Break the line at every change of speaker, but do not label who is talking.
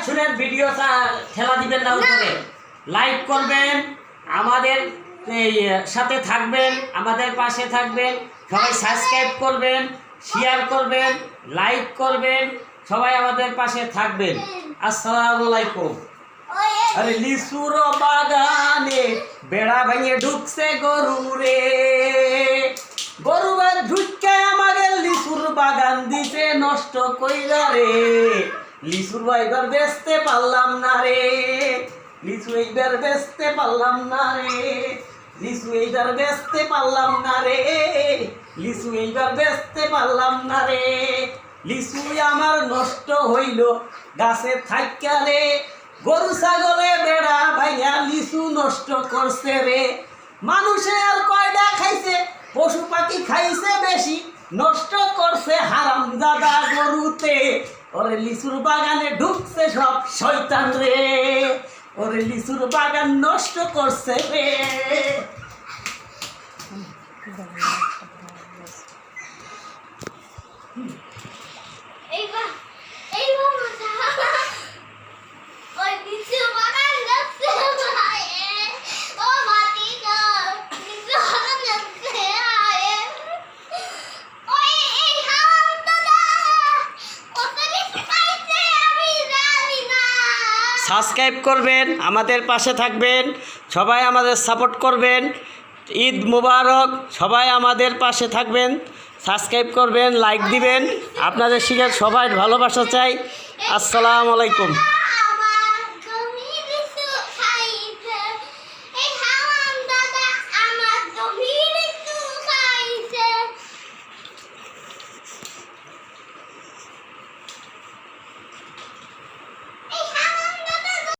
শুনেন ভিডিও ঠেলা দিবেন না উপরে, লাইক করবেন, আমাদের সাথে থাকবেন, আমাদের পাশে থাকবেন, সবাই সাবস্ক্রাইব করবেন, শেয়ার করবেন, লাইক করবেন, সবাই আমাদের পাশে থাকবেন। আসসালামু আলাইকুম। আরে লিচুর বাগানে বেড়া ভেঙে ঢুকছে গরু রে, গরু ঢুকে আমাদের লিচুর বাগান দিতে নষ্ট কইরা রে, লিচুর এইবার বেচতে পারলাম না রে, লিচু এইবার বেচতে পারলাম না রে, লিচু এইবার বেচতে পারলাম না রে, লিচু এইবার বেচতে পারলাম না রে, লিচু আমার নষ্ট হইল গাছে থাইকা রে, গরু ছাগলে বেড়া ভাইয়া লিচু নষ্ট করছে রে, মানুষে আর কয়টা খাইছে, পশু পাখি খাইছে বেশি, নষ্ট করছে হারামজাদা গরুতে, ওরে লিচুর বাগানে ঢুকছে সব শয়তান রে, ওরে লিচুর বাগান নষ্ট করছে রে। সাবস্ক্রাইব করবেন, আমাদের পাশে থাকবেন, সবাই আমাদের সাপোর্ট করবেন। ঈদ মুবারক, সবাই আমাদের পাশে থাকবেন, সাবস্ক্রাইব করবেন, লাইক দিবেন, আপনাদের শিখে সবাই ভালোবাসা চাই। আসসালামু আলাইকুম।